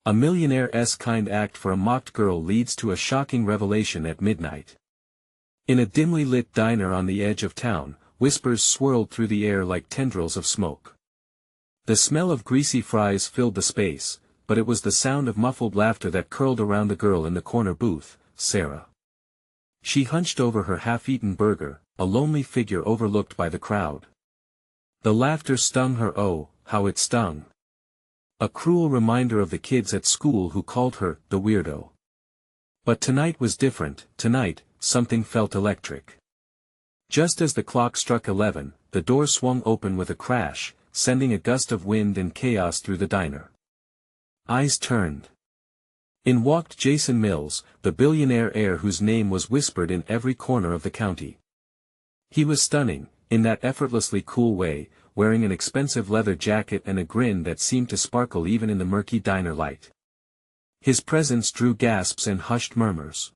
A millionaire-esque kind act for a mocked girl leads to a shocking revelation at midnight. In a dimly lit diner on the edge of town, whispers swirled through the air like tendrils of smoke. The smell of greasy fries filled the space, but it was the sound of muffled laughter that curled around the girl in the corner booth, Sarah. She hunched over her half-eaten burger, a lonely figure overlooked by the crowd. The laughter stung her. Oh, how it stung. A cruel reminder of the kids at school who called her the weirdo. But tonight was different. Tonight, something felt electric. Just as the clock struck 11, the door swung open with a crash, sending a gust of wind and chaos through the diner. Eyes turned. In walked Jason Mills, the billionaire heir whose name was whispered in every corner of the county. He was stunning, in that effortlessly cool way, wearing an expensive leather jacket and a grin that seemed to sparkle even in the murky diner light. His presence drew gasps and hushed murmurs.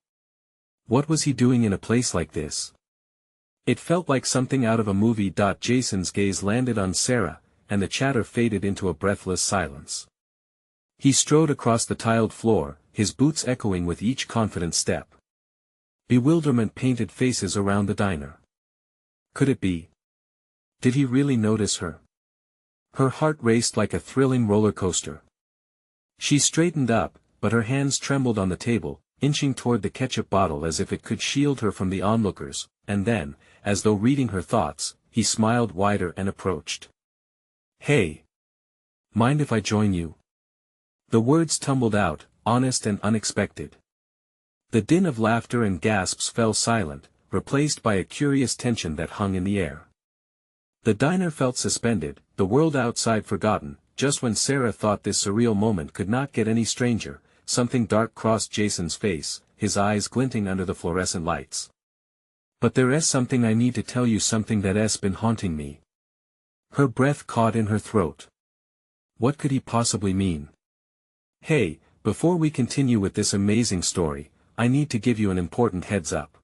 What was he doing in a place like this? It felt like something out of a movie. Jason's gaze landed on Sarah, and the chatter faded into a breathless silence. He strode across the tiled floor, his boots echoing with each confident step. Bewilderment painted faces around the diner. Could it be? Did he really notice her? Her heart raced like a thrilling roller coaster. She straightened up, but her hands trembled on the table, inching toward the ketchup bottle as if it could shield her from the onlookers, and then, as though reading her thoughts, he smiled wider and approached. Hey! Mind if I join you? The words tumbled out, honest and unexpected. The din of laughter and gasps fell silent, replaced by a curious tension that hung in the air. The diner felt suspended, the world outside forgotten. Just when Sarah thought this surreal moment could not get any stranger, something dark crossed Jason's face, his eyes glinting under the fluorescent lights. But there's something I need to tell you, something that's been haunting me. Her breath caught in her throat. What could he possibly mean? Hey, before we continue with this amazing story, I need to give you an important heads up.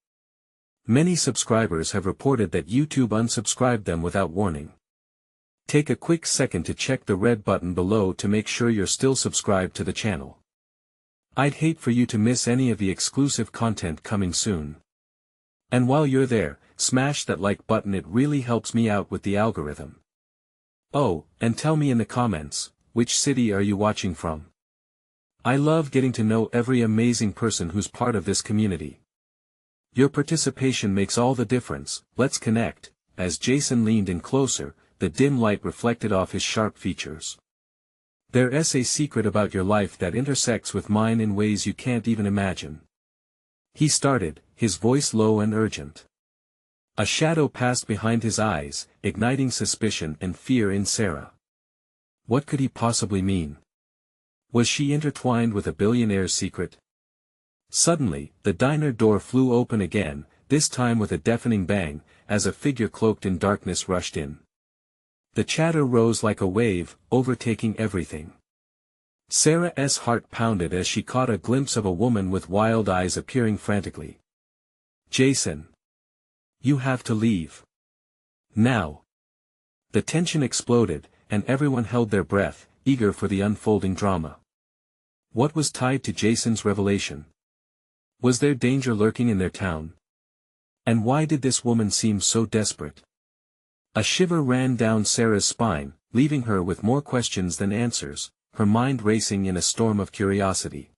Many subscribers have reported that YouTube unsubscribed them without warning. Take a quick second to check the red button below to make sure you're still subscribed to the channel. I'd hate for you to miss any of the exclusive content coming soon. And while you're there, smash that like button, it really helps me out with the algorithm. Oh, and tell me in the comments, which city are you watching from? I love getting to know every amazing person who's part of this community. Your participation makes all the difference. Let's connect. As Jason leaned in closer, the dim light reflected off his sharp features. There's a secret about your life that intersects with mine in ways you can't even imagine. He started, his voice low and urgent. A shadow passed behind his eyes, igniting suspicion and fear in Sarah. What could he possibly mean? Was she intertwined with a billionaire's secret? Suddenly, the diner door flew open again, this time with a deafening bang, as a figure cloaked in darkness rushed in. The chatter rose like a wave, overtaking everything. Sarah's heart pounded as she caught a glimpse of a woman with wild eyes appearing frantically. Jason! You have to leave. Now! The tension exploded, and everyone held their breath, eager for the unfolding drama. What was tied to Jason's revelation? Was there danger lurking in their town? And why did this woman seem so desperate? A shiver ran down Sarah's spine, leaving her with more questions than answers, her mind racing in a storm of curiosity.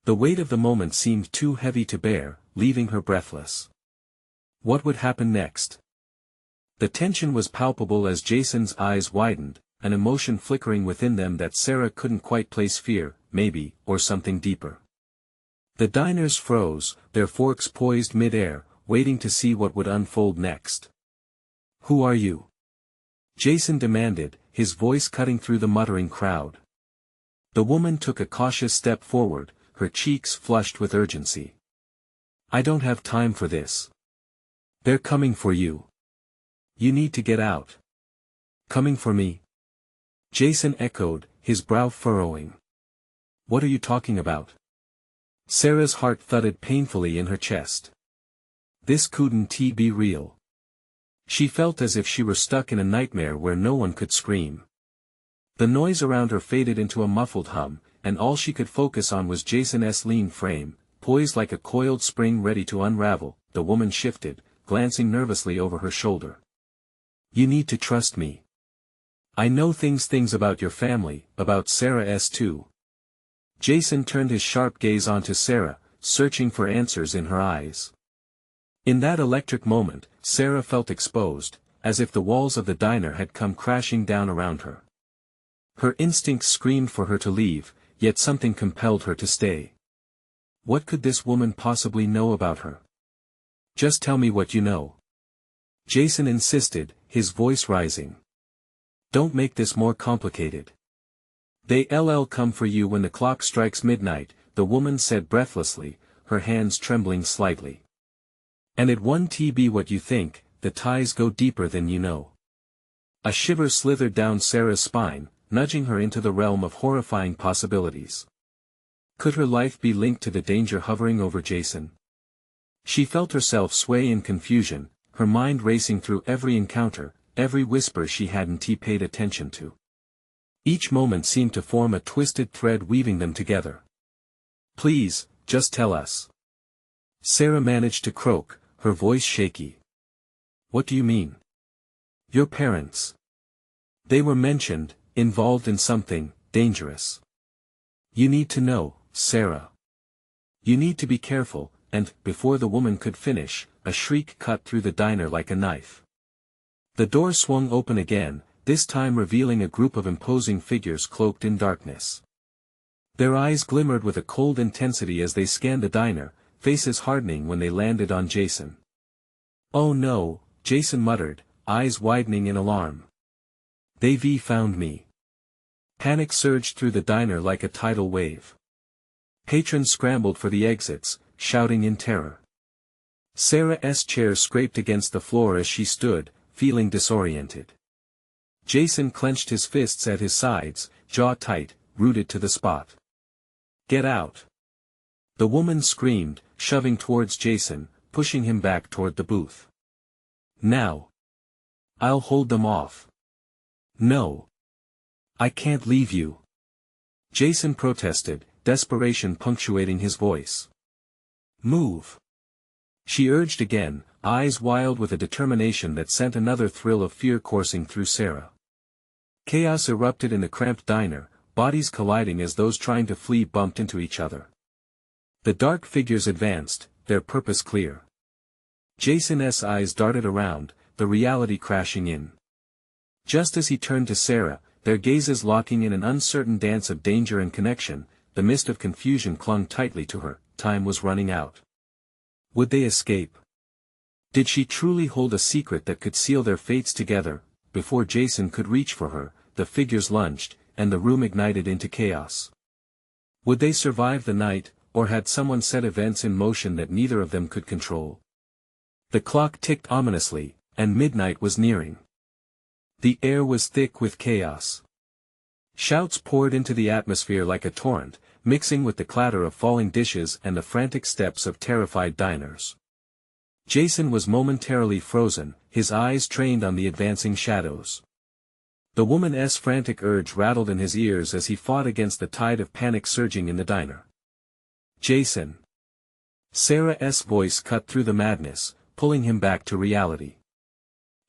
The weight of the moment seemed too heavy to bear, leaving her breathless. What would happen next? The tension was palpable as Jason's eyes widened, an emotion flickering within them that Sarah couldn't quite place, fear, maybe, or something deeper. The diners froze, their forks poised mid-air, waiting to see what would unfold next. Who are you? Jason demanded, his voice cutting through the muttering crowd. The woman took a cautious step forward, her cheeks flushed with urgency. I don't have time for this. They're coming for you. You need to get out. Coming for me? Jason echoed, his brow furrowing. What are you talking about? Sarah's heart thudded painfully in her chest. This couldn't be real. She felt as if she were stuck in a nightmare where no one could scream. The noise around her faded into a muffled hum, and all she could focus on was Jason's lean frame, poised like a coiled spring ready to unravel. The woman shifted, glancing nervously over her shoulder. "You need to trust me. I know things about your family, about Sarah's too." Jason turned his sharp gaze onto Sarah, searching for answers in her eyes. In that electric moment, Sarah felt exposed, as if the walls of the diner had come crashing down around her. Her instincts screamed for her to leave, yet something compelled her to stay. What could this woman possibly know about her? "Just tell me what you know," Jason insisted, his voice rising. "Don't make this more complicated." "They'll come for you when the clock strikes midnight," the woman said breathlessly, her hands trembling slightly. "And it won't be what you think, the ties go deeper than you know." A shiver slithered down Sarah's spine, nudging her into the realm of horrifying possibilities. Could her life be linked to the danger hovering over Jason? She felt herself sway in confusion, her mind racing through every encounter, every whisper she hadn't paid attention to. Each moment seemed to form a twisted thread weaving them together. "Please, just tell us," Sarah managed to croak, her voice shaky. "What do you mean?" "Your parents. They were mentioned, involved in something dangerous. You need to know, Sarah. You need to be careful," and, before the woman could finish, a shriek cut through the diner like a knife. The door swung open again, this time revealing a group of imposing figures cloaked in darkness. Their eyes glimmered with a cold intensity as they scanned the diner, faces hardening when they landed on Jason. "Oh no," Jason muttered, eyes widening in alarm. "They've found me." Panic surged through the diner like a tidal wave. Patrons scrambled for the exits, shouting in terror. Sarah's chair scraped against the floor as she stood, feeling disoriented. Jason clenched his fists at his sides, jaw tight, rooted to the spot. "Get out!" the woman screamed, shoving towards Jason, pushing him back toward the booth. "Now! I'll hold them off." "No! I can't leave you!" Jason protested, desperation punctuating his voice. "Move!" she urged again, eyes wild with a determination that sent another thrill of fear coursing through Sarah. Chaos erupted in the cramped diner, bodies colliding as those trying to flee bumped into each other. The dark figures advanced, their purpose clear. Jason's eyes darted around, the reality crashing in. Just as he turned to Sarah, their gazes locking in an uncertain dance of danger and connection, the mist of confusion clung tightly to her. Time was running out. Would they escape? Did she truly hold a secret that could seal their fates together? Before Jason could reach for her, the figures lunged, and the room ignited into chaos. Would they survive the night, or had someone set events in motion that neither of them could control? The clock ticked ominously, and midnight was nearing. The air was thick with chaos. Shouts poured into the atmosphere like a torrent, mixing with the clatter of falling dishes and the frantic steps of terrified diners. Jason was momentarily frozen, his eyes trained on the advancing shadows. The woman's frantic urge rattled in his ears as he fought against the tide of panic surging in the diner. "Jason!" Sarah's voice cut through the madness, pulling him back to reality.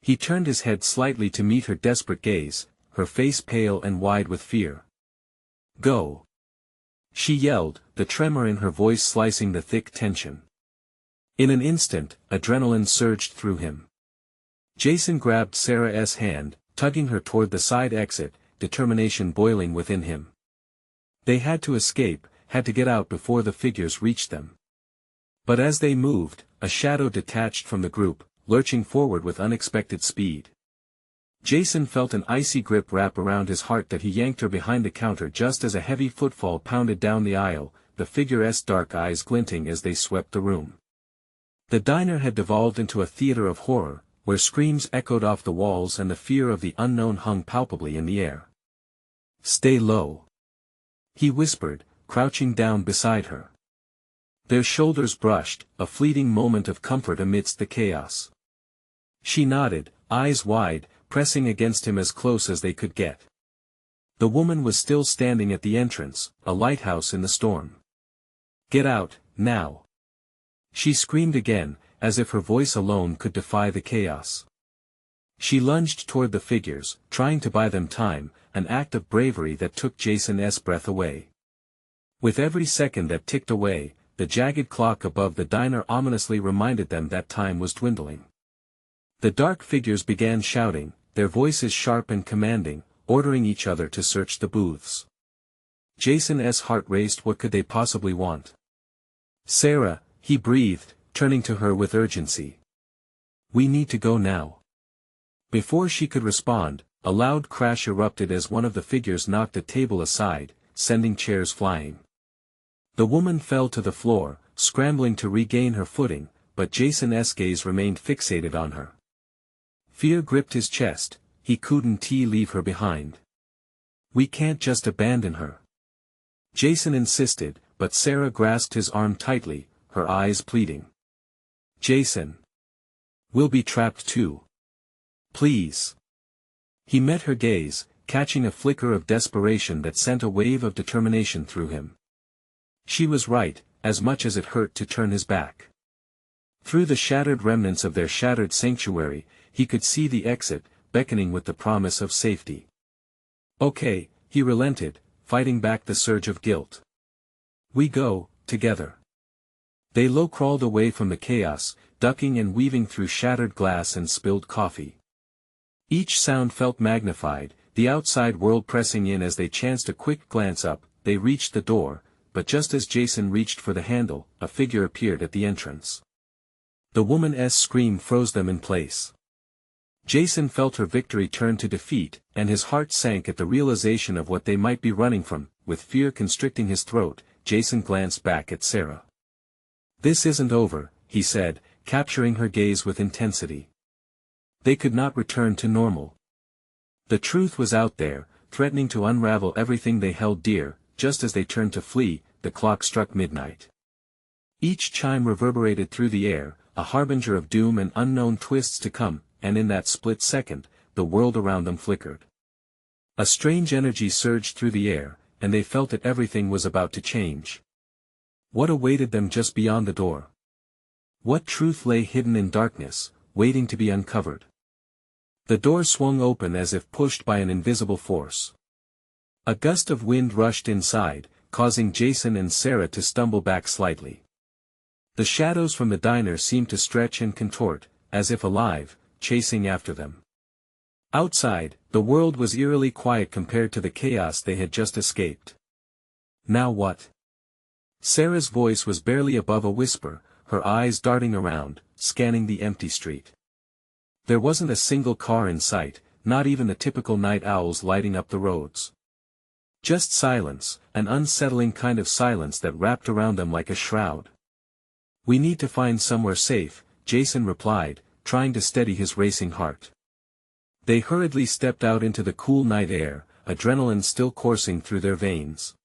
He turned his head slightly to meet her desperate gaze, her face pale and wide with fear. "Go!" she yelled, the tremor in her voice slicing the thick tension. In an instant, adrenaline surged through him. Jason grabbed Sarah's hand, tugging her toward the side exit, determination boiling within him. They had to escape, had to get out before the figures reached them. But as they moved, a shadow detached from the group, lurching forward with unexpected speed. Jason felt an icy grip wrap around his heart that he yanked her behind the counter just as a heavy footfall pounded down the aisle, the figure's dark eyes glinting as they swept the room. The diner had devolved into a theater of horror, where screams echoed off the walls and the fear of the unknown hung palpably in the air. "Stay low," he whispered, crouching down beside her. Their shoulders brushed, a fleeting moment of comfort amidst the chaos. She nodded, eyes wide, pressing against him as close as they could get. The woman was still standing at the entrance, a lighthouse in the storm. "Get out, now!" She screamed again, as if her voice alone could defy the chaos. She lunged toward the figures, trying to buy them time, an act of bravery that took Jason's breath away. With every second that ticked away, the jagged clock above the diner ominously reminded them that time was dwindling. The dark figures began shouting, their voices sharp and commanding, ordering each other to search the booths. Jason's heart raced. What could they possibly want? "Sarah," he breathed, turning to her with urgency. "We need to go now." Before she could respond, a loud crash erupted as one of the figures knocked a table aside, sending chairs flying. The woman fell to the floor, scrambling to regain her footing, but Jason's gaze remained fixated on her. Fear gripped his chest, he couldn't leave her behind. "We can't just abandon her." Jason insisted, but Sarah grasped his arm tightly, her eyes pleading. "Jason. We'll be trapped too. Please." He met her gaze, catching a flicker of desperation that sent a wave of determination through him. She was right, as much as it hurt to turn his back. Through the shattered remnants of their shattered sanctuary, he could see the exit, beckoning with the promise of safety. "Okay," he relented, fighting back the surge of guilt. "We go, together." They low-crawled away from the chaos, ducking and weaving through shattered glass and spilled coffee. Each sound felt magnified, the outside world pressing in as they chanced a quick glance up. They reached the door, but just as Jason reached for the handle, a figure appeared at the entrance. The woman's scream froze them in place. Jason felt her victory turn to defeat, and his heart sank at the realization of what they might be running from. With fear constricting his throat, Jason glanced back at Sarah. "This isn't over," he said, capturing her gaze with intensity. They could not return to normal. The truth was out there, threatening to unravel everything they held dear. Just as they turned to flee, the clock struck midnight. Each chime reverberated through the air, a harbinger of doom and unknown twists to come, and in that split second, the world around them flickered. A strange energy surged through the air, and they felt that everything was about to change. What awaited them just beyond the door? What truth lay hidden in darkness, waiting to be uncovered? The door swung open as if pushed by an invisible force. A gust of wind rushed inside, causing Jason and Sarah to stumble back slightly. The shadows from the diner seemed to stretch and contort, as if alive, chasing after them. Outside, the world was eerily quiet compared to the chaos they had just escaped. "Now what?" Sarah's voice was barely above a whisper, her eyes darting around, scanning the empty street. There wasn't a single car in sight, not even the typical night owls lighting up the roads. Just silence, an unsettling kind of silence that wrapped around them like a shroud. "We need to find somewhere safe," Jason replied, trying to steady his racing heart. They hurriedly stepped out into the cool night air, adrenaline still coursing through their veins.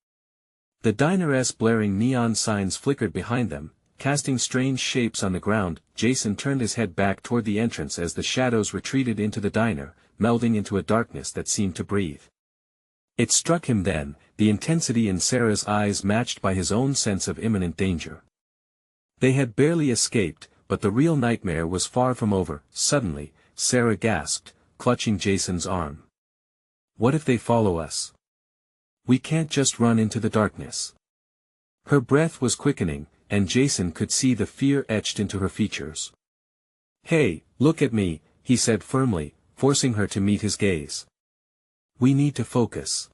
The diner's blaring neon signs flickered behind them, casting strange shapes on the ground. Jason turned his head back toward the entrance as the shadows retreated into the diner, melding into a darkness that seemed to breathe. It struck him then, the intensity in Sarah's eyes matched by his own sense of imminent danger. They had barely escaped, but the real nightmare was far from over. Suddenly, Sarah gasped, clutching Jason's arm. "What if they follow us? We can't just run into the darkness." Her breath was quickening, and Jason could see the fear etched into her features. "Hey, look at me," he said firmly, forcing her to meet his gaze. "We need to focus.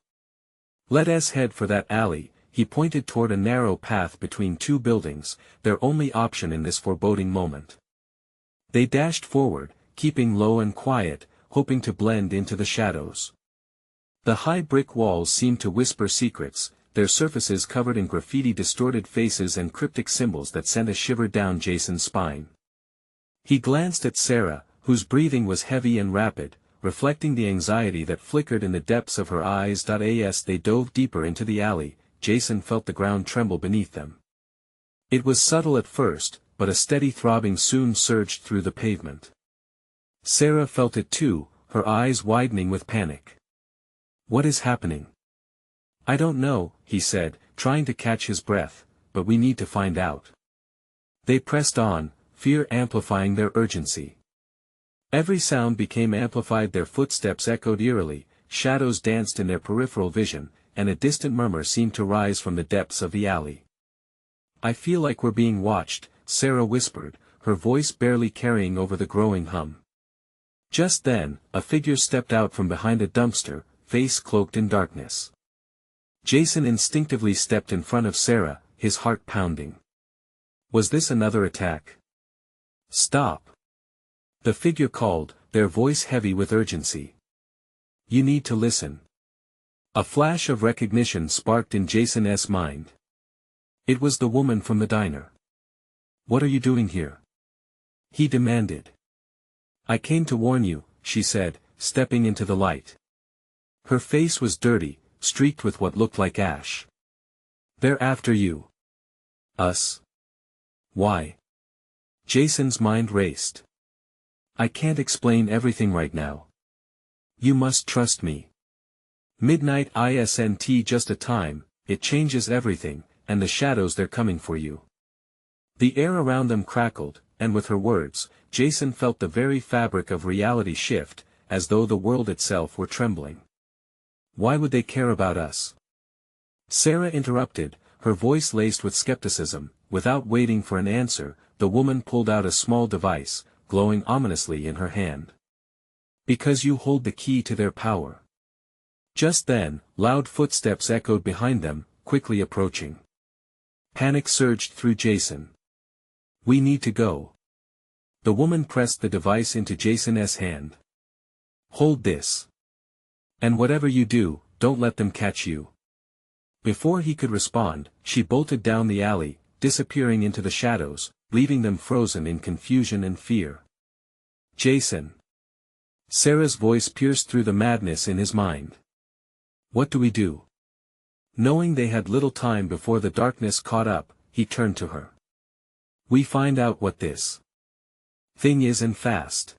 Let us head for that alley." He pointed toward a narrow path between two buildings, their only option in this foreboding moment. They dashed forward, keeping low and quiet, hoping to blend into the shadows. The high brick walls seemed to whisper secrets, their surfaces covered in graffiti, distorted faces and cryptic symbols that sent a shiver down Jason's spine. He glanced at Sarah, whose breathing was heavy and rapid, reflecting the anxiety that flickered in the depths of her eyes. As they dove deeper into the alley, Jason felt the ground tremble beneath them. It was subtle at first, but a steady throbbing soon surged through the pavement. Sarah felt it too, her eyes widening with panic. "What is happening?" I don't know, he said, trying to catch his breath, but we need to find out. They pressed on, fear amplifying their urgency. Every sound became amplified, their footsteps echoed eerily, shadows danced in their peripheral vision, and a distant murmur seemed to rise from the depths of the alley. I feel like we're being watched, Sarah whispered, her voice barely carrying over the growing hum. Just then, a figure stepped out from behind a dumpster, face cloaked in darkness. Jason instinctively stepped in front of Sarah, his heart pounding. Was this another attack? Stop! The figure called, their voice heavy with urgency. You need to listen. A flash of recognition sparked in Jason's mind. It was the woman from the diner. What are you doing here? He demanded. I came to warn you, she said, stepping into the light. Her face was dirty, streaked with what looked like ash. They're after you. Us? Why? Jason's mind raced. I can't explain everything right now. You must trust me. Midnight isn't just a time, it changes everything, and the shadows they're coming for you. The air around them crackled, and with her words, Jason felt the very fabric of reality shift, as though the world itself were trembling. Why would they care about us? Sarah interrupted, her voice laced with skepticism. Without waiting for an answer, the woman pulled out a small device, glowing ominously in her hand. Because you hold the key to their power. Just then, loud footsteps echoed behind them, quickly approaching. Panic surged through Jason. We need to go. The woman pressed the device into Jason's hand. Hold this. And whatever you do, don't let them catch you. Before he could respond, she bolted down the alley, disappearing into the shadows, leaving them frozen in confusion and fear. Jason. Sarah's voice pierced through the madness in his mind. What do we do? Knowing they had little time before the darkness caught up, he turned to her. We find out what this thing is and fast.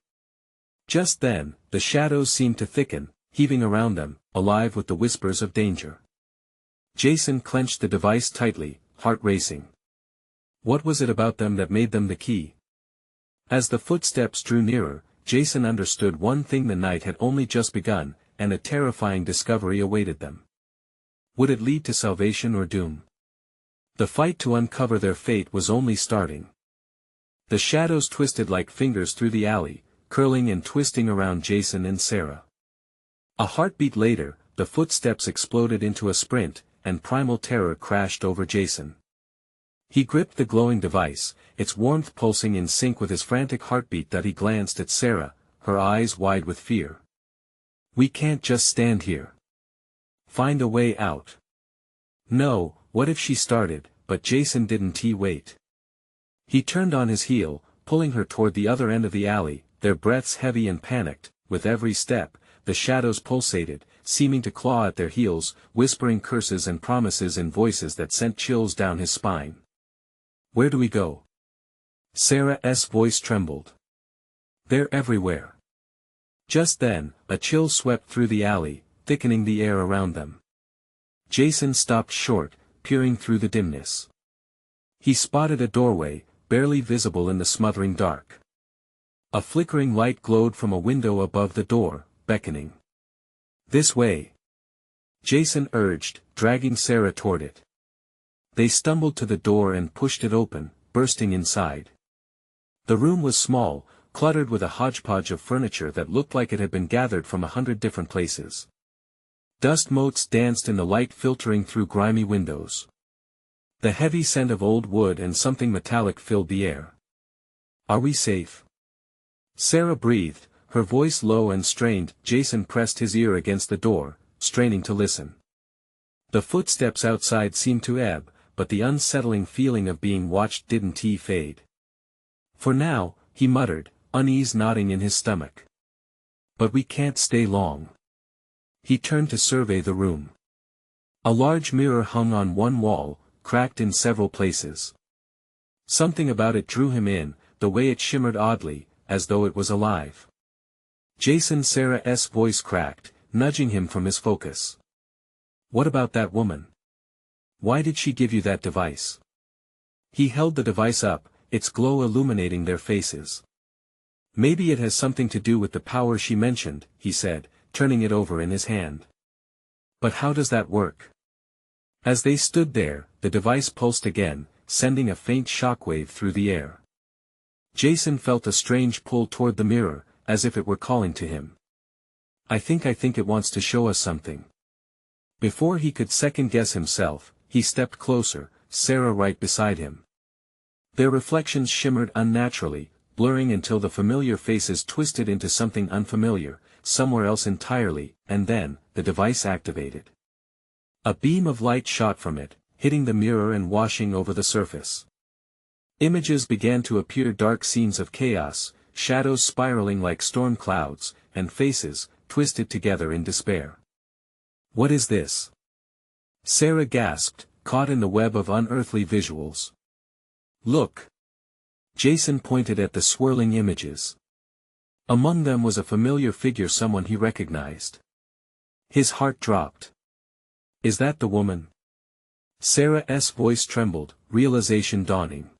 Just then, the shadows seemed to thicken, heaving around them, alive with the whispers of danger. Jason clenched the device tightly, heart racing. What was it about them that made them the key? As the footsteps drew nearer, Jason understood one thing: the night had only just begun, and a terrifying discovery awaited them. Would it lead to salvation or doom? The fight to uncover their fate was only starting. The shadows twisted like fingers through the alley, curling and twisting around Jason and Sarah. A heartbeat later, the footsteps exploded into a sprint, and primal terror crashed over Jason. He gripped the glowing device, its warmth pulsing in sync with his frantic heartbeat. That he glanced at Sarah, her eyes wide with fear. We can't just stand here. Find a way out. No, what if she started, but Jason didn't wait. He turned on his heel, pulling her toward the other end of the alley, their breaths heavy and panicked. With every step, the shadows pulsated, seeming to claw at their heels, whispering curses and promises in voices that sent chills down his spine. Where do we go? Sarah's voice trembled. They're everywhere. Just then, a chill swept through the alley, thickening the air around them. Jason stopped short, peering through the dimness. He spotted a doorway, barely visible in the smothering dark. A flickering light glowed from a window above the door, beckoning. This way. Jason urged, dragging Sarah toward it. They stumbled to the door and pushed it open, bursting inside. The room was small, cluttered with a hodgepodge of furniture that looked like it had been gathered from 100 different places. Dust motes danced in the light filtering through grimy windows. The heavy scent of old wood and something metallic filled the air. Are we safe? Sarah breathed, her voice low and strained. Jason pressed his ear against the door, straining to listen. The footsteps outside seemed to ebb, but the unsettling feeling of being watched didn't fade. For now, he muttered, unease knotting in his stomach. But we can't stay long. He turned to survey the room. A large mirror hung on one wall, cracked in several places. Something about it drew him in, the way it shimmered oddly, as though it was alive. Sarah's voice cracked, nudging him from his focus. What about that woman? Why did she give you that device? He held the device up, its glow illuminating their faces. Maybe it has something to do with the power she mentioned, he said, turning it over in his hand. But how does that work? As they stood there, the device pulsed again, sending a faint shockwave through the air. Jason felt a strange pull toward the mirror, as if it were calling to him. I think it wants to show us something. Before he could second-guess himself, he stepped closer, Sarah right beside him. Their reflections shimmered unnaturally, blurring until the familiar faces twisted into something unfamiliar, somewhere else entirely, and then, the device activated. A beam of light shot from it, hitting the mirror and washing over the surface. Images began to appear, dark scenes of chaos, shadows spiraling like storm clouds, and faces, twisted together in despair. What is this? Sarah gasped, caught in the web of unearthly visuals. Look! Jason pointed at the swirling images. Among them was a familiar figure, someone he recognized. His heart dropped. Is that the woman? Sarah's voice trembled, realization dawning.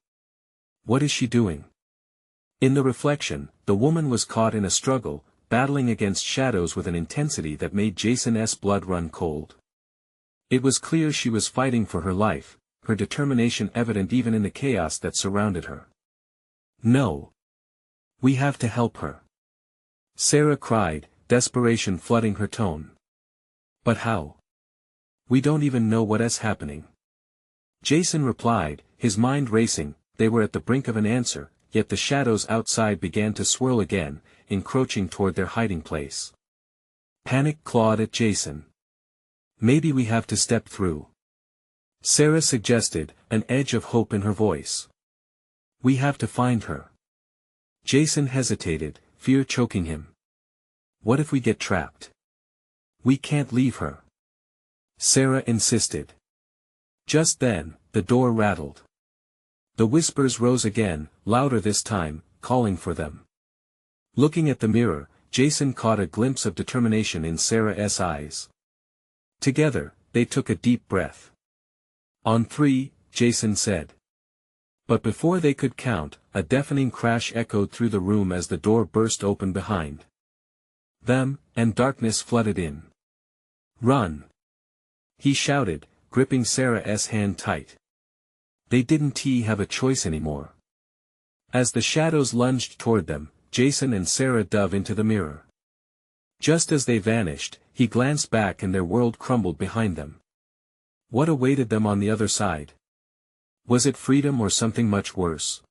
What is she doing? In the reflection, the woman was caught in a struggle, battling against shadows with an intensity that made Jason's blood run cold. It was clear she was fighting for her life, her determination evident even in the chaos that surrounded her. No. We have to help her. Sarah cried, desperation flooding her tone. But how? We don't even know what's happening. Jason replied, his mind racing. They were at the brink of an answer, yet the shadows outside began to swirl again, encroaching toward their hiding place. Panic clawed at Jason. Maybe we have to step through. Sarah suggested, an edge of hope in her voice. We have to find her. Jason hesitated, fear choking him. What if we get trapped? We can't leave her. Sarah insisted. Just then, the door rattled. The whispers rose again, louder this time, calling for them. Looking at the mirror, Jason caught a glimpse of determination in Sarah's eyes. Together, they took a deep breath. On 3, Jason said. But before they could count, a deafening crash echoed through the room as the door burst open behind them, and darkness flooded in. Run! He shouted, gripping Sarah's hand tight. They didn't have a choice anymore. As the shadows lunged toward them, Jason and Sarah dove into the mirror. Just as they vanished, he glanced back and their world crumbled behind them. What awaited them on the other side? Was it freedom or something much worse?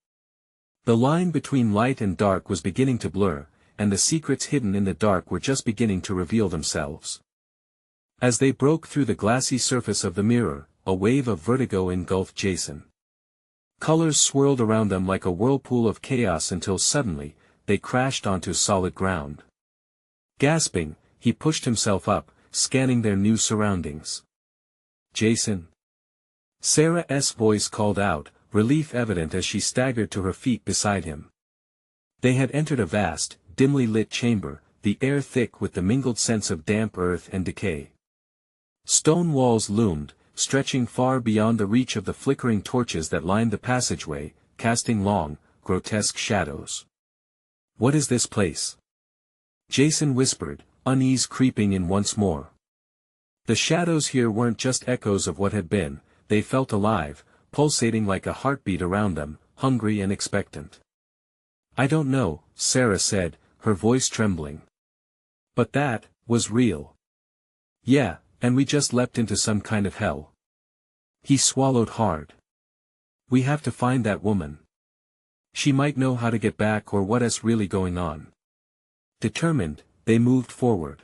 The line between light and dark was beginning to blur, and the secrets hidden in the dark were just beginning to reveal themselves. As they broke through the glassy surface of the mirror, a wave of vertigo engulfed Jason. Colors swirled around them like a whirlpool of chaos until suddenly, they crashed onto solid ground. Gasping, he pushed himself up, scanning their new surroundings. Jason? Sarah's voice called out, relief evident as she staggered to her feet beside him. They had entered a vast, dimly lit chamber, the air thick with the mingled scents of damp earth and decay. Stone walls loomed, stretching far beyond the reach of the flickering torches that lined the passageway, casting long, grotesque shadows. What is this place? Jason whispered, unease creeping in once more. The shadows here weren't just echoes of what had been, they felt alive, pulsating like a heartbeat around them, hungry and expectant. I don't know, Sarah said, her voice trembling. But that was real. Yeah, and we just leapt into some kind of hell. He swallowed hard. We have to find that woman. She might know how to get back or what's really going on. Determined, they moved forward.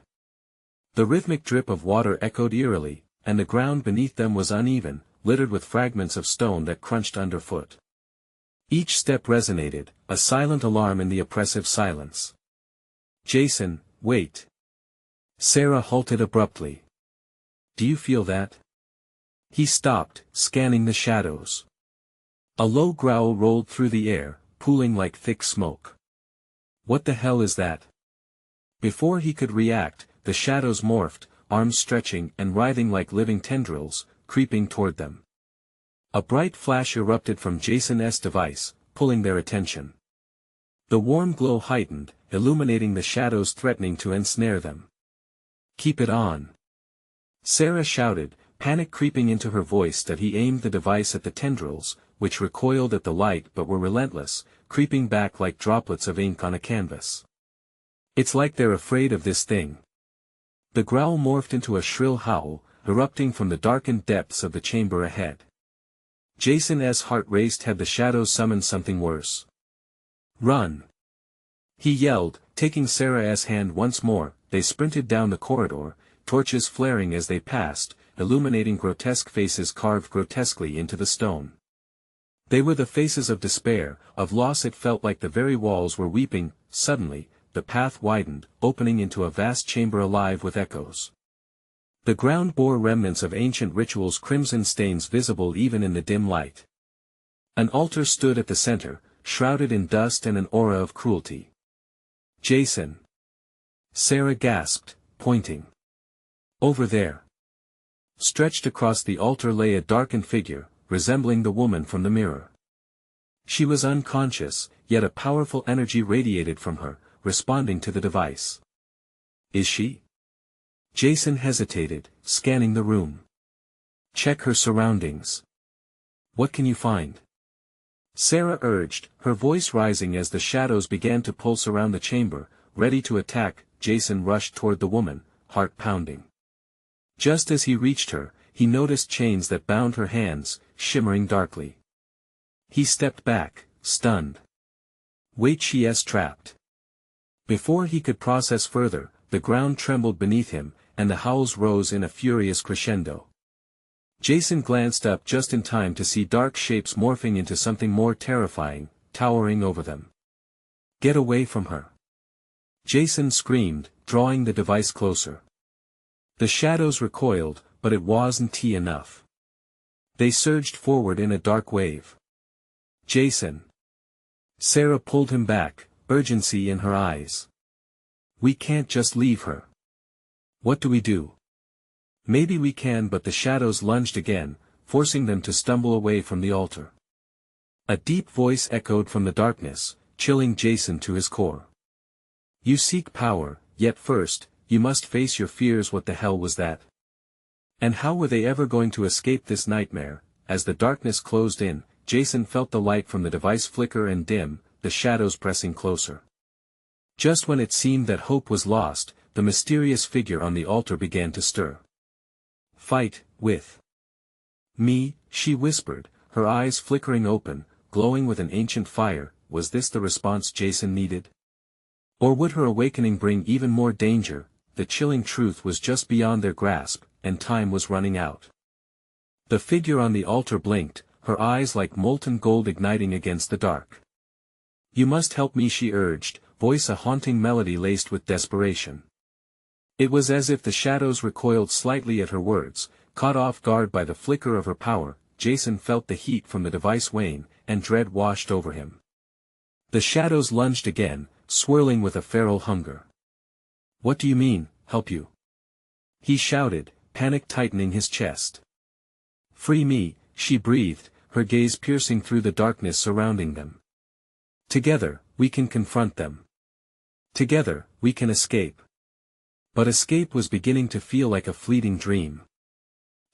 The rhythmic drip of water echoed eerily, and the ground beneath them was uneven, littered with fragments of stone that crunched underfoot. Each step resonated, a silent alarm in the oppressive silence. Jason, wait. Sarah halted abruptly. Do you feel that? He stopped, scanning the shadows. A low growl rolled through the air, pooling like thick smoke. What the hell is that? Before he could react, the shadows morphed, arms stretching and writhing like living tendrils, creeping toward them. A bright flash erupted from Jason's device, pulling their attention. The warm glow heightened, illuminating the shadows threatening to ensnare them. "Keep it on!" Sarah shouted, panic creeping into her voice that he aimed the device at the tendrils, which recoiled at the light but were relentless, creeping back like droplets of ink on a canvas. "It's like they're afraid of this thing." The growl morphed into a shrill howl, erupting from the darkened depths of the chamber ahead. Jason's heart raced. Had the shadows summoned something worse? "Run!" he yelled, taking Sarah's hand once more. They sprinted down the corridor, torches flaring as they passed, illuminating grotesque faces carved grotesquely into the stone. They were the faces of despair, of loss. It felt like the very walls were weeping. Suddenly, the path widened, opening into a vast chamber alive with echoes. The ground bore remnants of ancient rituals, crimson stains visible even in the dim light. An altar stood at the center, shrouded in dust and an aura of cruelty. "Jason!" Sarah gasped, pointing. "Over there." Stretched across the altar lay a darkened figure, resembling the woman from the mirror. She was unconscious, yet a powerful energy radiated from her, responding to the device. "Is she?" Jason hesitated, scanning the room. "Check her surroundings. What can you find?" Sarah urged, her voice rising as the shadows began to pulse around the chamber, ready to attack. Jason rushed toward the woman, heart pounding. Just as he reached her, he noticed chains that bound her hands, shimmering darkly. He stepped back, stunned. "Wait, she's trapped." Before he could process further, the ground trembled beneath him, and the howls rose in a furious crescendo. Jason glanced up just in time to see dark shapes morphing into something more terrifying, towering over them. "Get away from her!" Jason screamed, drawing the device closer. The shadows recoiled, but it wasn't enough. They surged forward in a dark wave. "Jason!" Sarah pulled him back, urgency in her eyes. "We can't just leave her." "What do we do?" "Maybe we can," but the shadows lunged again, forcing them to stumble away from the altar. A deep voice echoed from the darkness, chilling Jason to his core. "You seek power, yet first, you must face your fears." What the hell was that? And how were they ever going to escape this nightmare? As the darkness closed in, Jason felt the light from the device flicker and dim, the shadows pressing closer. Just when it seemed that hope was lost, the mysterious figure on the altar began to stir. "Fight with me," she whispered, her eyes flickering open, glowing with an ancient fire. Was this the response Jason needed? Or would her awakening bring even more danger? The chilling truth was just beyond their grasp, and time was running out. The figure on the altar blinked, her eyes like molten gold igniting against the dark. "You must help me," she urged, voice a haunting melody laced with desperation. It was as if the shadows recoiled slightly at her words, caught off guard by the flicker of her power. Jason felt the heat from the device wane, and dread washed over him. The shadows lunged again, swirling with a feral hunger. "What do you mean, help you?" he shouted, panic tightening his chest. "Free me," she breathed, her gaze piercing through the darkness surrounding them. "Together, we can confront them. Together, we can escape." But escape was beginning to feel like a fleeting dream.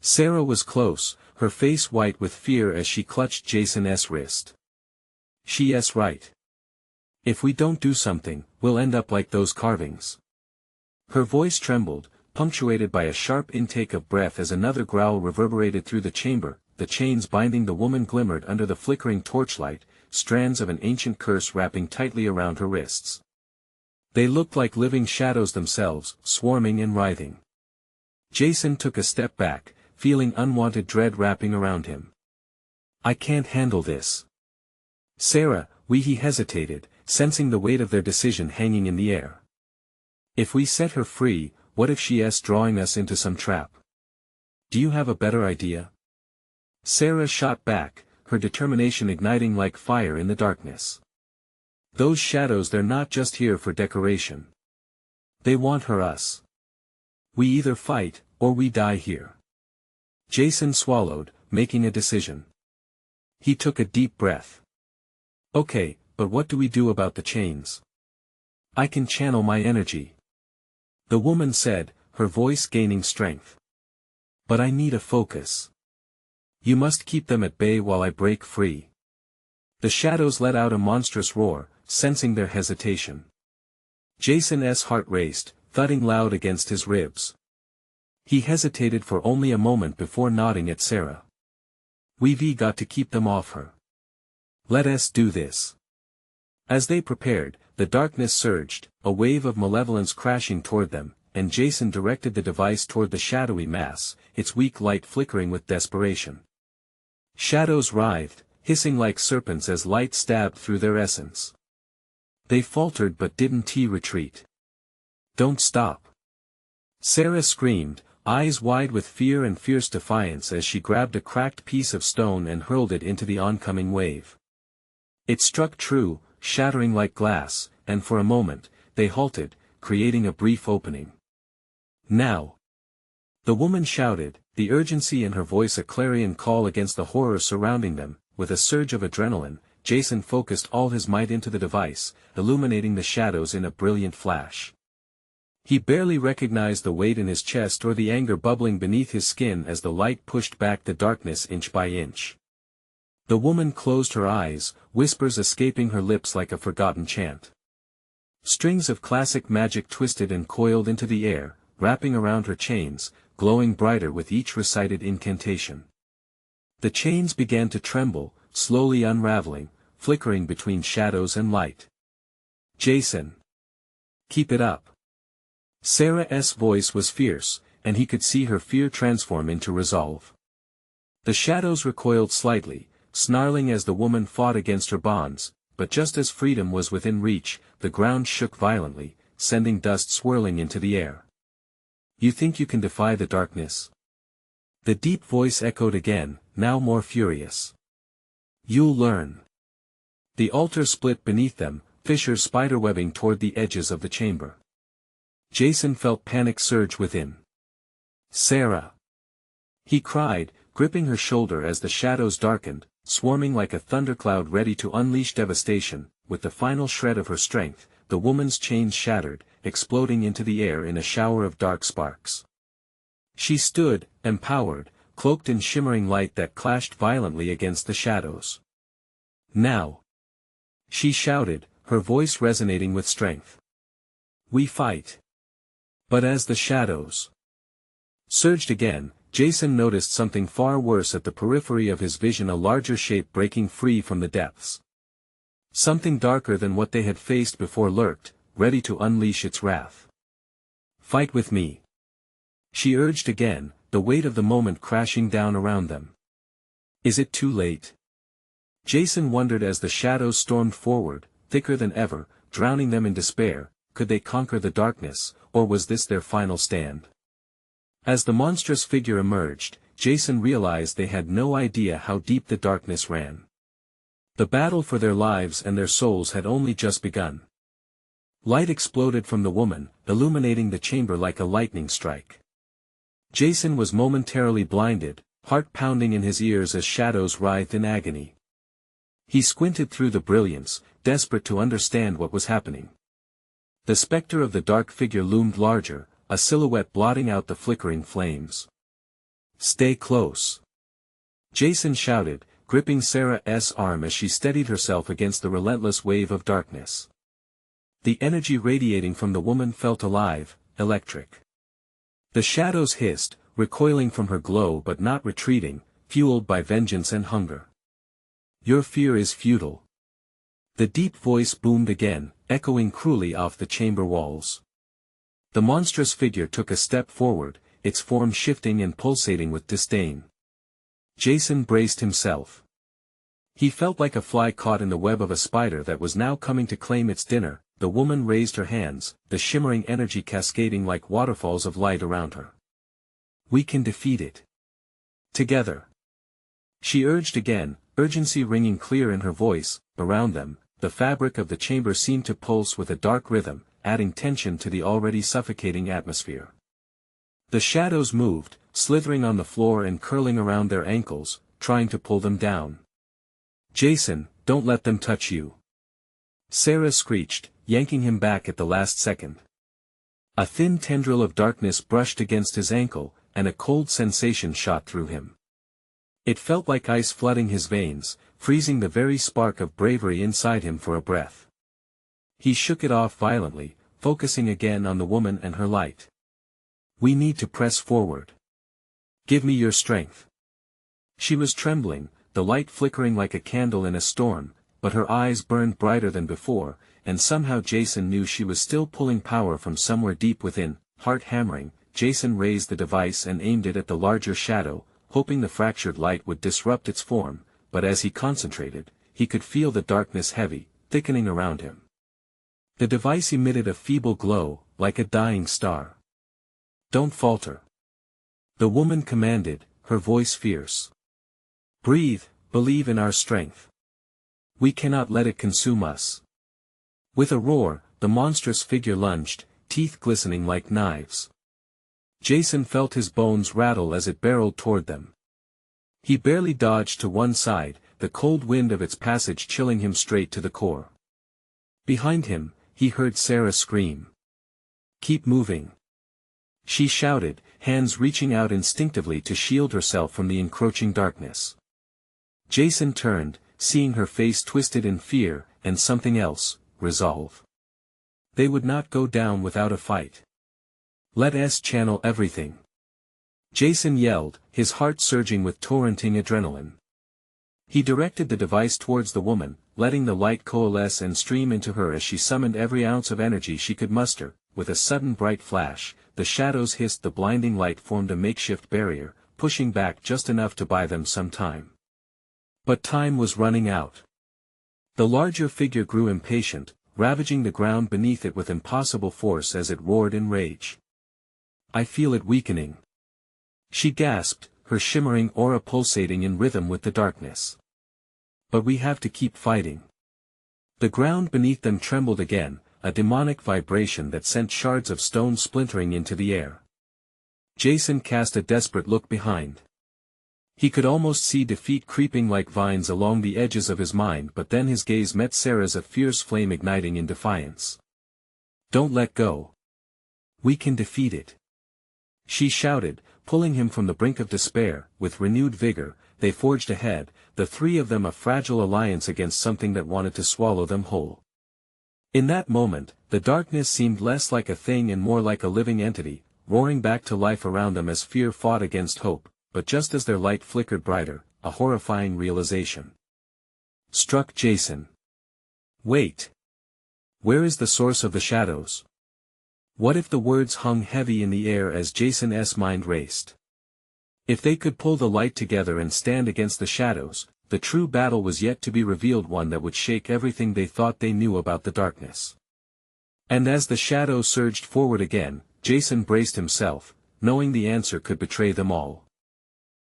Sarah was close, her face white with fear as she clutched Jason's wrist. "She's right. If we don't do something, we'll end up like those carvings." Her voice trembled, punctuated by a sharp intake of breath as another growl reverberated through the chamber. The chains binding the woman glimmered under the flickering torchlight, strands of an ancient curse wrapping tightly around her wrists. They looked like living shadows themselves, swarming and writhing. Jason took a step back, feeling unwanted dread wrapping around him. "I can't handle this." "Sarah," he hesitated, sensing the weight of their decision hanging in the air. "If we set her free, what if she's drawing us into some trap? Do you have a better idea?" Sarah shot back, her determination igniting like fire in the darkness. "Those shadows, they're not just here for decoration. They want her us. We either fight, or we die here. Jason swallowed, making a decision. He took a deep breath. Okay, but what do we do about the chains? I can channel my energy. The woman said, her voice gaining strength. But I need a focus. You must keep them at bay while I break free. The shadows let out a monstrous roar, sensing their hesitation. Jason's heart raced, thudding loud against his ribs. He hesitated for only a moment before nodding at Sarah. We've got to keep them off her. Let us do this. As they prepared, the darkness surged, a wave of malevolence crashing toward them, and Jason directed the device toward the shadowy mass, its weak light flickering with desperation. Shadows writhed, hissing like serpents as light stabbed through their essence. They faltered but didn't retreat. Don't stop. Sarah screamed, eyes wide with fear and fierce defiance as she grabbed a cracked piece of stone and hurled it into the oncoming wave. It struck true, shattering like glass, and for a moment, they halted, creating a brief opening. Now! The woman shouted, the urgency in her voice a clarion call against the horror surrounding them. With a surge of adrenaline, Jason focused all his might into the device, illuminating the shadows in a brilliant flash. He barely recognized the weight in his chest or the anger bubbling beneath his skin as the light pushed back the darkness inch by inch. The woman closed her eyes, whispers escaping her lips like a forgotten chant. Strings of classic magic twisted and coiled into the air, wrapping around her chains, glowing brighter with each recited incantation. The chains began to tremble, slowly unraveling, flickering between shadows and light. Jason! Keep it up! Sarah's voice was fierce, and he could see her fear transform into resolve. The shadows recoiled slightly, snarling as the woman fought against her bonds, but just as freedom was within reach, the ground shook violently, sending dust swirling into the air. You think you can defy the darkness? The deep voice echoed again, now more furious. You'll learn. The altar split beneath them, fissures spiderwebbing toward the edges of the chamber. Jason felt panic surge within. Sarah! He cried, gripping her shoulder as the shadows darkened, swarming like a thundercloud ready to unleash devastation. With the final shred of her strength, the woman's chains shattered, exploding into the air in a shower of dark sparks. She stood, empowered, cloaked in shimmering light that clashed violently against the shadows. Now! She shouted, her voice resonating with strength. We fight! But as the shadows surged again, Jason noticed something far worse at the periphery of his vision, a larger shape breaking free from the depths. Something darker than what they had faced before lurked, ready to unleash its wrath. Fight with me! She urged again, the weight of the moment crashing down around them. Is it too late? Jason wondered as the shadows stormed forward, thicker than ever, drowning them in despair. Could they conquer the darkness, or was this their final stand? As the monstrous figure emerged, Jason realized they had no idea how deep the darkness ran. The battle for their lives and their souls had only just begun. Light exploded from the woman, illuminating the chamber like a lightning strike. Jason was momentarily blinded, heart pounding in his ears as shadows writhed in agony. He squinted through the brilliance, desperate to understand what was happening. The specter of the dark figure loomed larger, a silhouette blotting out the flickering flames. Stay close! Jason shouted, gripping Sarah's arm as she steadied herself against the relentless wave of darkness. The energy radiating from the woman felt alive, electric. The shadows hissed, recoiling from her glow but not retreating, fueled by vengeance and hunger. Your fear is futile. The deep voice boomed again, echoing cruelly off the chamber walls. The monstrous figure took a step forward, its form shifting and pulsating with disdain. Jason braced himself. He felt like a fly caught in the web of a spider that was now coming to claim its dinner. The woman raised her hands, the shimmering energy cascading like waterfalls of light around her. We can defeat it. Together. She urged again, urgency ringing clear in her voice. Around them, the fabric of the chamber seemed to pulse with a dark rhythm, adding tension to the already suffocating atmosphere. The shadows moved, slithering on the floor and curling around their ankles, trying to pull them down. "Jason, don't let them touch you," Sarah screeched, yanking him back at the last second. A thin tendril of darkness brushed against his ankle, and a cold sensation shot through him. It felt like ice flooding his veins, freezing the very spark of bravery inside him for a breath. He shook it off violently, focusing again on the woman and her light. "We need to press forward. Give me your strength." She was trembling, the light flickering like a candle in a storm, but her eyes burned brighter than before, and somehow Jason knew she was still pulling power from somewhere deep within. Heart hammering, Jason raised the device and aimed it at the larger shadow, hoping the fractured light would disrupt its form, but as he concentrated, he could feel the darkness heavy, thickening around him. The device emitted a feeble glow, like a dying star. "Don't falter," the woman commanded, her voice fierce. "Breathe, believe in our strength. We cannot let it consume us." With a roar, the monstrous figure lunged, teeth glistening like knives. Jason felt his bones rattle as it barreled toward them. He barely dodged to one side, the cold wind of its passage chilling him straight to the core. Behind him, he heard Sarah scream. "Keep moving," she shouted, hands reaching out instinctively to shield herself from the encroaching darkness. Jason turned, seeing her face twisted in fear, and something else, resolve. They would not go down without a fight. "Let us channel everything," Jason yelled, his heart surging with torrenting adrenaline. He directed the device towards the woman, letting the light coalesce and stream into her as she summoned every ounce of energy she could muster. With a sudden bright flash, the shadows hissed, the blinding light formed a makeshift barrier, pushing back just enough to buy them some time. But time was running out. The larger figure grew impatient, ravaging the ground beneath it with impossible force as it roared in rage. "I feel it weakening," she gasped, her shimmering aura pulsating in rhythm with the darkness. "But we have to keep fighting." The ground beneath them trembled again, a demonic vibration that sent shards of stone splintering into the air. Jason cast a desperate look behind. He could almost see defeat creeping like vines along the edges of his mind, but then his gaze met Sarah's, a fierce flame igniting in defiance. "Don't let go. We can defeat it," she shouted, pulling him from the brink of despair. With renewed vigor, they forged ahead, the three of them a fragile alliance against something that wanted to swallow them whole. In that moment, the darkness seemed less like a thing and more like a living entity, roaring back to life around them as fear fought against hope. But just as their light flickered brighter, a horrifying realization struck Jason. Wait. Where is the source of the shadows? What if the words hung heavy in the air as Jason's mind raced? If they could pull the light together and stand against the shadows, the true battle was yet to be revealed, one that would shake everything they thought they knew about the darkness. And as the shadows surged forward again, Jason braced himself, knowing the answer could betray them all.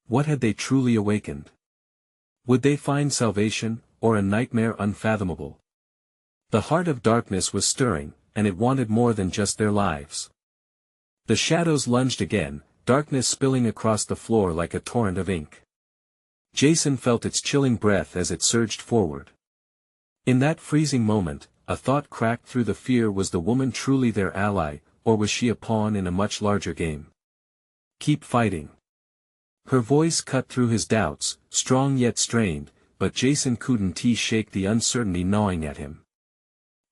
What had they truly awakened? Would they find salvation, or a nightmare unfathomable? The heart of darkness was stirring, and it wanted more than just their lives. The shadows lunged again, darkness spilling across the floor like a torrent of ink. Jason felt its chilling breath as it surged forward. In that freezing moment, a thought cracked through the fear. Was the woman truly their ally, or was she a pawn in a much larger game? "Keep fighting." Her voice cut through his doubts, strong yet strained, but Jason couldn't shake the uncertainty gnawing at him.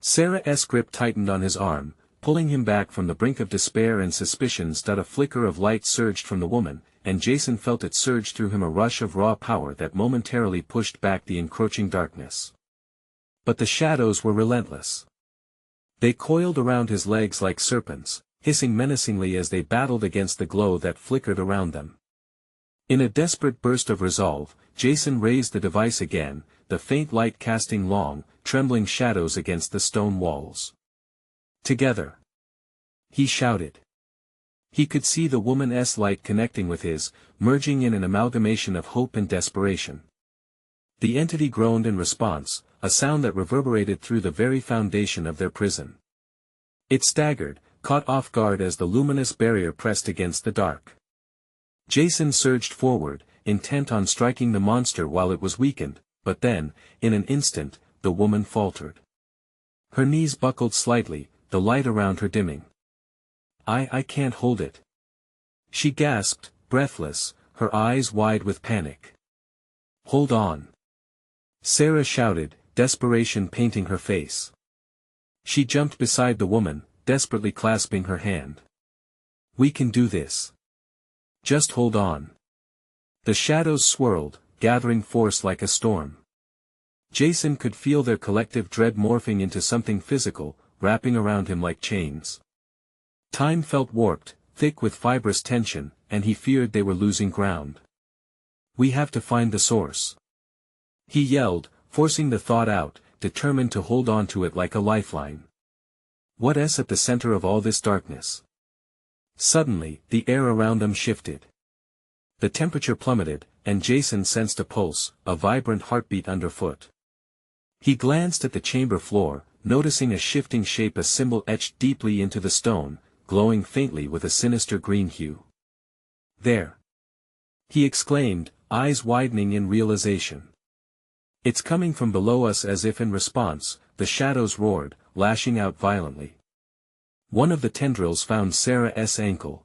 Sarah's grip tightened on his arm, pulling him back from the brink of despair and suspicions. A flicker of light surged from the woman, and Jason felt it surge through him, a rush of raw power that momentarily pushed back the encroaching darkness. But the shadows were relentless. They coiled around his legs like serpents, hissing menacingly as they battled against the glow that flickered around them. In a desperate burst of resolve, Jason raised the device again, the faint light casting long, trembling shadows against the stone walls. "Together!" he shouted. He could see the woman's light connecting with his, merging in an amalgamation of hope and desperation. The entity groaned in response, a sound that reverberated through the very foundation of their prison. It staggered, caught off guard as the luminous barrier pressed against the dark. Jason surged forward, intent on striking the monster while it was weakened, but then, in an instant, the woman faltered. Her knees buckled slightly, the light around her dimming. I can't hold it. She gasped, breathless, her eyes wide with panic. Hold on. Sarah shouted, desperation painting her face. She jumped beside the woman, desperately clasping her hand. We can do this. Just hold on. The shadows swirled, gathering force like a storm. Jason could feel their collective dread morphing into something physical, wrapping around him like chains. Time felt warped, thick with fibrous tension, and he feared they were losing ground. We have to find the source. He yelled, forcing the thought out, determined to hold on to it like a lifeline. What's at the center of all this darkness? Suddenly, the air around them shifted. The temperature plummeted, and Jason sensed a pulse, a vibrant heartbeat underfoot. He glanced at the chamber floor, noticing a shifting shape, a symbol etched deeply into the stone, glowing faintly with a sinister green hue. There! He exclaimed, eyes widening in realization. It's coming from below us. As if in response, the shadows roared, lashing out violently. One of the tendrils found Sarah's ankle.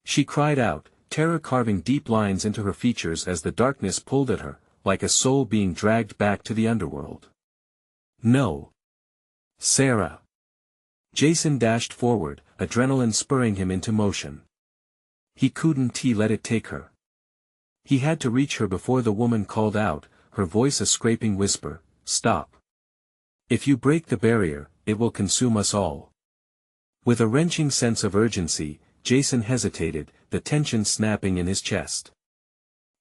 She cried out, terror carving deep lines into her features as the darkness pulled at her, like a soul being dragged back to the underworld. No! Sarah! Jason dashed forward, adrenaline spurring him into motion. He couldn't let it take her. He had to reach her before the woman called out, her voice a scraping whisper, stop. If you break the barrier, it will consume us all. With a wrenching sense of urgency, Jason hesitated, the tension snapping in his chest.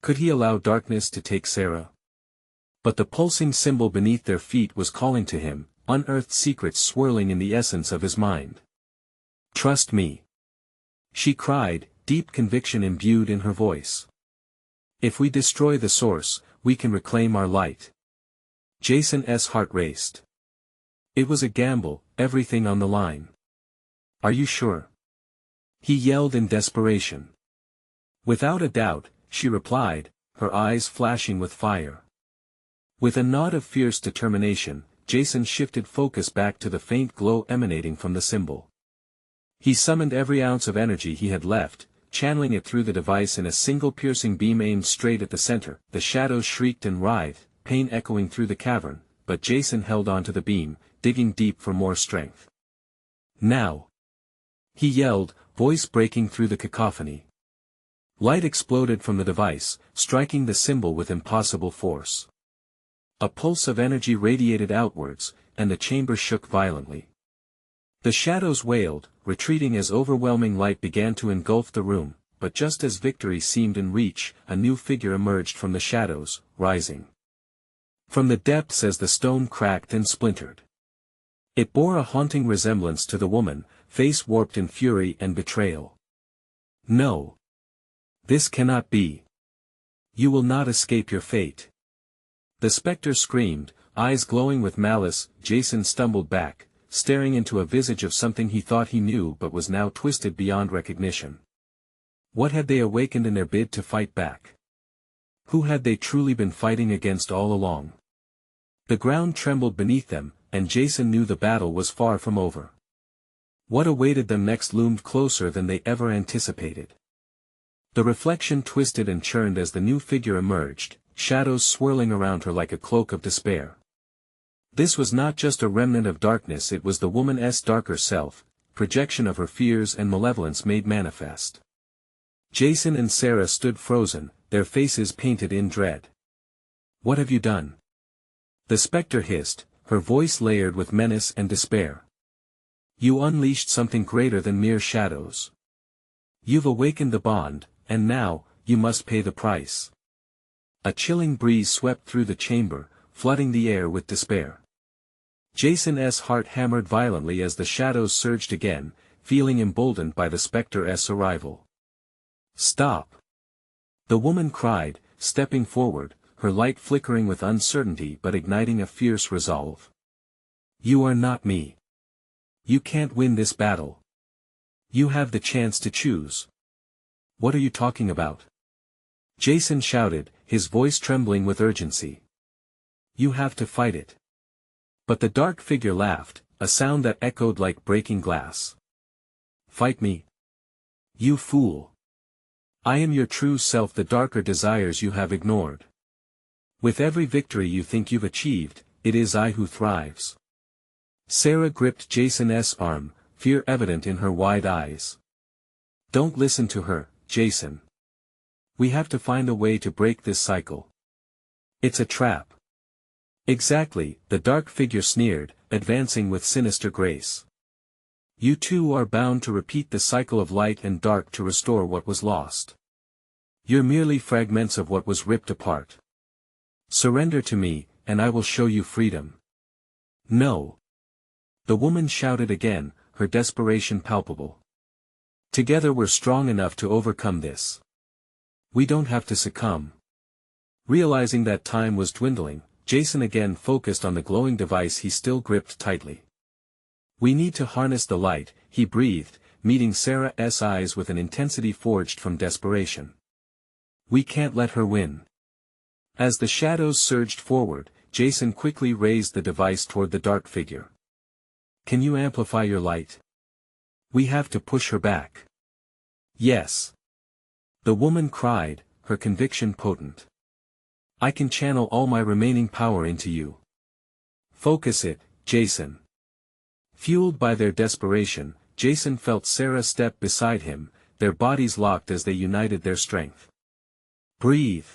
Could he allow darkness to take Sarah? But the pulsing symbol beneath their feet was calling to him, unearthed secrets swirling in the essence of his mind. Trust me. She cried, deep conviction imbued in her voice. If we destroy the source, we can reclaim our light. Jason's heart raced. It was a gamble, everything on the line. Are you sure? He yelled in desperation. Without a doubt, she replied, her eyes flashing with fire. With a nod of fierce determination, Jason shifted focus back to the faint glow emanating from the symbol. He summoned every ounce of energy he had left, channeling it through the device in a single piercing beam aimed straight at the center. The shadows shrieked and writhed, pain echoing through the cavern, but Jason held onto the beam, digging deep for more strength. Now! He yelled, voice breaking through the cacophony. Light exploded from the device, striking the symbol with impossible force. A pulse of energy radiated outwards, and the chamber shook violently. The shadows wailed, retreating as overwhelming light began to engulf the room, but just as victory seemed in reach, a new figure emerged from the shadows, rising from the depths as the stone cracked and splintered. It bore a haunting resemblance to the woman, face warped in fury and betrayal. No! This cannot be. You will not escape your fate. The specter screamed, eyes glowing with malice. Jason stumbled back, staring into a visage of something he thought he knew but was now twisted beyond recognition. What had they awakened in their bid to fight back? Who had they truly been fighting against all along? The ground trembled beneath them, and Jason knew the battle was far from over. What awaited them next loomed closer than they ever anticipated. The reflection twisted and churned as the new figure emerged, shadows swirling around her like a cloak of despair. This was not just a remnant of darkness, it was the woman's darker self, projection of her fears and malevolence made manifest. Jason and Sarah stood frozen, their faces painted in dread. What have you done? The specter hissed, her voice layered with menace and despair. You unleashed something greater than mere shadows. You've awakened the bond, and now, you must pay the price. A chilling breeze swept through the chamber, flooding the air with despair. Jason's heart hammered violently as the shadows surged again, feeling emboldened by the specter's arrival. Stop! The woman cried, stepping forward, her light flickering with uncertainty but igniting a fierce resolve. You are not me. You can't win this battle. You have the chance to choose. What are you talking about? Jason shouted, his voice trembling with urgency. You have to fight it. But the dark figure laughed, a sound that echoed like breaking glass. Fight me? You fool. I am your true self, the darker desires you have ignored. With every victory you think you've achieved, it is I who thrives. Sarah gripped Jason's arm, fear evident in her wide eyes. Don't listen to her, Jason. We have to find a way to break this cycle. It's a trap. Exactly, the dark figure sneered, advancing with sinister grace. You two are bound to repeat the cycle of light and dark to restore what was lost. You're merely fragments of what was ripped apart. Surrender to me, and I will show you freedom. No. The woman shouted again, her desperation palpable. Together we're strong enough to overcome this. We don't have to succumb. Realizing that time was dwindling, Jason again focused on the glowing device he still gripped tightly. We need to harness the light, he breathed, meeting Sarah's eyes with an intensity forged from desperation. We can't let her win. As the shadows surged forward, Jason quickly raised the device toward the dark figure. Can you amplify your light? We have to push her back. Yes. The woman cried, her conviction potent. I can channel all my remaining power into you. Focus it, Jason. Fueled by their desperation, Jason felt Sarah step beside him, their bodies locked as they united their strength. Breathe.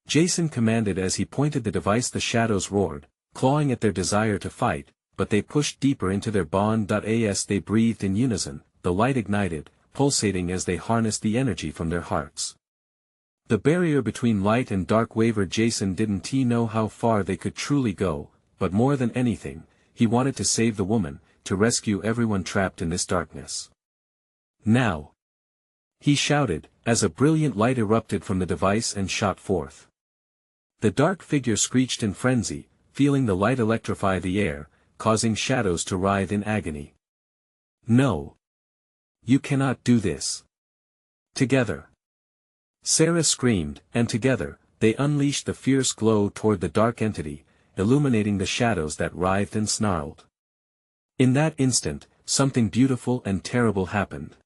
Jason commanded as he pointed the device. The shadows roared, clawing at their desire to fight, but they pushed deeper into their bond. As they breathed in unison, the light ignited, pulsating as they harnessed the energy from their hearts. The barrier between light and dark wavered. Jason didn't know how far they could truly go, but more than anything, he wanted to save the woman, to rescue everyone trapped in this darkness. Now! He shouted, as a brilliant light erupted from the device and shot forth. The dark figure screeched in frenzy, feeling the light electrify the air, causing shadows to writhe in agony. No! You cannot do this. Together! Sarah screamed, and together, they unleashed the fierce glow toward the dark entity, illuminating the shadows that writhed and snarled. In that instant, something beautiful and terrible happened.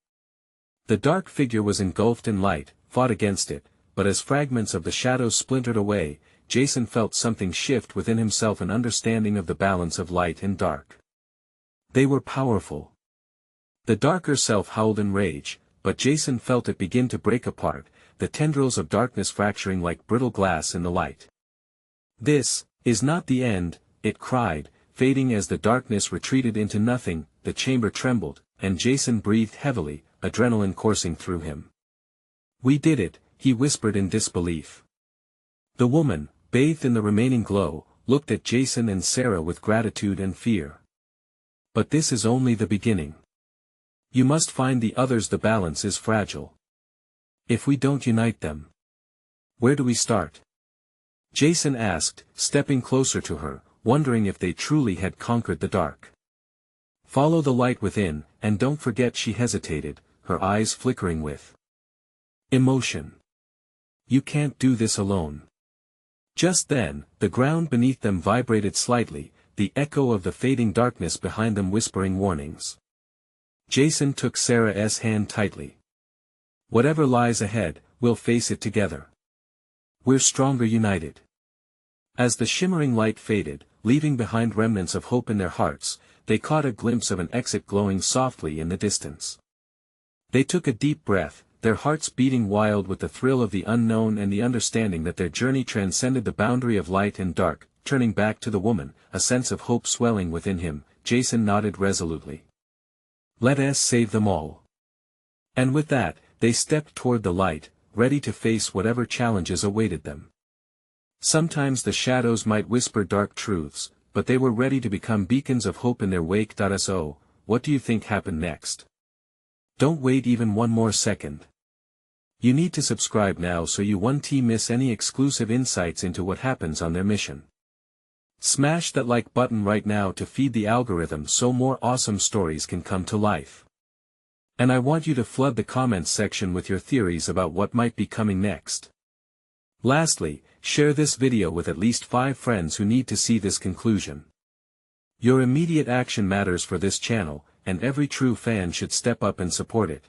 The dark figure was engulfed in light, fought against it, but as fragments of the shadows splintered away, Jason felt something shift within himself, an understanding of the balance of light and dark. They were powerful. The darker self howled in rage, but Jason felt it begin to break apart, the tendrils of darkness fracturing like brittle glass in the light. This is not the end, it cried, fading as the darkness retreated into nothing. The chamber trembled, and Jason breathed heavily, adrenaline coursing through him. We did it, he whispered in disbelief. The woman, bathed in the remaining glow, looked at Jason and Sarah with gratitude and fear. But this is only the beginning. You must find the others. The balance is fragile. If we don't unite them. Where do we start? Jason asked, stepping closer to her, wondering if they truly had conquered the dark. Follow the light within, and don't forget. She hesitated, her eyes flickering with emotion. You can't do this alone. Just then, the ground beneath them vibrated slightly, the echo of the fading darkness behind them whispering warnings. Jason took Sarah's hand tightly. Whatever lies ahead, we'll face it together. We're stronger united. As the shimmering light faded, leaving behind remnants of hope in their hearts, they caught a glimpse of an exit glowing softly in the distance. They took a deep breath, their hearts beating wild with the thrill of the unknown and the understanding that their journey transcended the boundary of light and dark. Turning back to the woman, a sense of hope swelling within him, Jason nodded resolutely. Let us save them all. And with that, they stepped toward the light, ready to face whatever challenges awaited them. Sometimes the shadows might whisper dark truths, but they were ready to become beacons of hope in their wake. So, what do you think happened next? Don't wait even one more second. You need to subscribe now so you won't miss any exclusive insights into what happens on their mission. Smash that like button right now to feed the algorithm so more awesome stories can come to life. And I want you to flood the comments section with your theories about what might be coming next. Lastly, share this video with at least 5 friends who need to see this conclusion. Your immediate action matters for this channel, and every true fan should step up and support it.